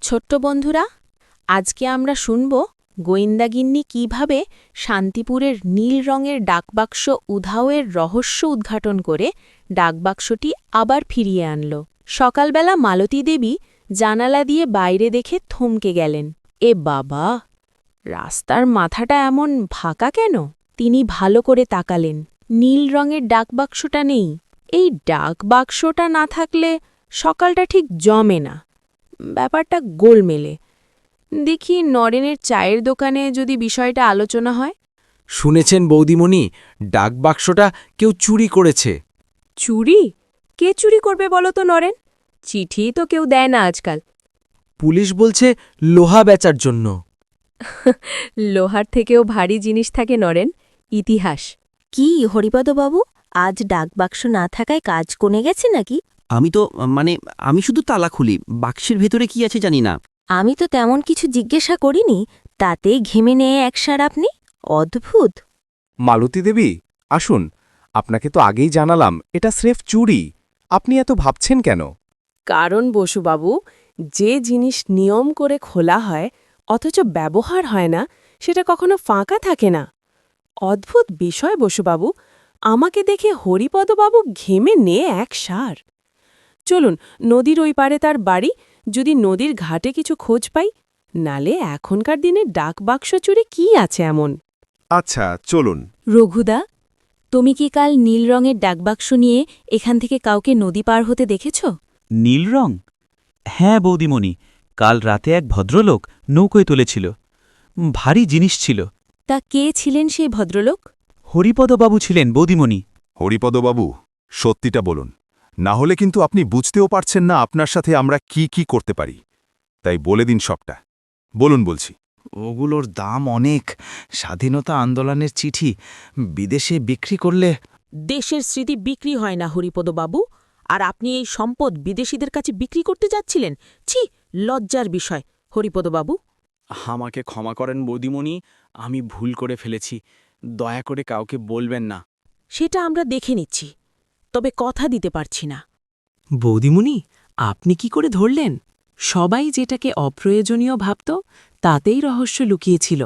ছোট্ট বন্ধুরা, আজকে আমরা শুনব গোয়েন্দাগিন্নি কিভাবে শান্তিপুরের নীল রঙের ডাকবাক্স উধাওয়ের রহস্য উদ্ঘাটন করে ডাকবাক্সটি আবার ফিরিয়ে আনল। সকালবেলা মালতী দেবী জানালা দিয়ে বাইরে দেখে থমকে গেলেন। এ বাবা, রাস্তার মাথাটা এমন ফাঁকা কেন? তিনি ভালো করে তাকালেন। নীল রঙের ডাকবাক্সটা নেই। এই ডাকবাক্সটা না থাকলে সকালটা ঠিক জমে না। ব্যাপারটা গোলমেলে। দেখি নরেনের চায়ের দোকানে যদি বিষয়টা আলোচনা হয়। শুনেছেন বৌদিমণি, ডাকবাক্সটা কেউ চুরি করেছে। চুরি? কে চুরি করবে বলো তো নরেন? চিঠি তো কেউ দেয় না আজকাল। পুলিশ বলছে লোহা বেচার জন্য। লোহার থেকেও ভারী জিনিস থাকে নরেন, ইতিহাস। কি হরিপদবাবু, আজ ডাকবাক্স না থাকায় কাজ কমে গেছে নাকি? আমি শুধু তালা খুলি, বাক্সের ভেতরে কি আছে জানি না। আমি তো তেমন কিছু জিজ্ঞাসা করিনি, তাতেই ঘেমে নেয় একসার আপনি। অদ্ভুত। মালতী দেবী, আসুন, আপনাকে তো আগেই জানালাম এটা স্রেফ চুরি। আপনি এত ভাবছেন কেন? কারণ বসুবাবু, যে জিনিস নিয়ম করে খোলা হয় অথচ ব্যবহার হয় না, সেটা কখনো ফাঁকা থাকে না। অদ্ভুত বিষয় বসুবাবু, আমাকে দেখে হরিপদবাবু ঘেমে নে এক সার। চলুন, নদীর ওই পারে তার বাড়ি, যদি নদীর ঘাটে কিছু খোঁজ পাই। নালে এখনকার দিনে ডাকবাক্স চুরি কি আছে এমন? আচ্ছা, চলুন। রঘুদা, তুমি কি কাল নীল রঙের ডাকবাক্স নিয়ে এখান থেকে কাউকে নদী পার হতে দেখেছ? নীল রং? হ্যাঁ বৌদিমণি, কাল রাতে এক ভদ্রলোক নৌকোয় তুলেছিল। ভারী জিনিস ছিল। তা কে ছিলেন সেই ভদ্রলোক? হরিপদবাবু ছিলেন বৌদিমণি। হরিপদবাবু, সত্যিটা বলুন, না হলে কিন্তু আপনি বুঝতেও পারছেন না আপনার সাথে আমরা কি করতে পারি। তাই বলে দিন সবটা। বলুন বলছি। ওগুলোর দাম অনেক। স্বাধীনতা আন্দোলনের চিঠি বিদেশে বিক্রি করলে। দেশের স্মৃতি বিক্রি হয় না হরিপদবাবু, আর আপনি এই সম্পদ বিদেশিদের কাছে বিক্রি করতে যাচ্ছিলেন? ছি, লজ্জার বিষয় হরিপদবাবু। আমাকে ক্ষমা করেন বৌদিমণি, আমি ভুল করে ফেলেছি। দয়া করে কাউকে বলবেন না। সেটা আমরা দেখে নিচ্ছি, তবে কথা দিতে পারছি না। বৌদিমণি, আপনি কি করে ধরলেন? সবাই যেটাকে অপ্রয়োজনীয় ভাবত, তাতেই রহস্য লুকিয়েছিল।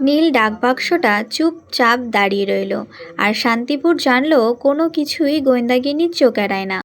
নীল ডাকবাক্সটা চুপচাপ দাঁড়িয়ে রইল, আর শান্তিপুর জানল কোনো কিছুই গোয়েন্দাগিন্নির চোখ এড়ায় না।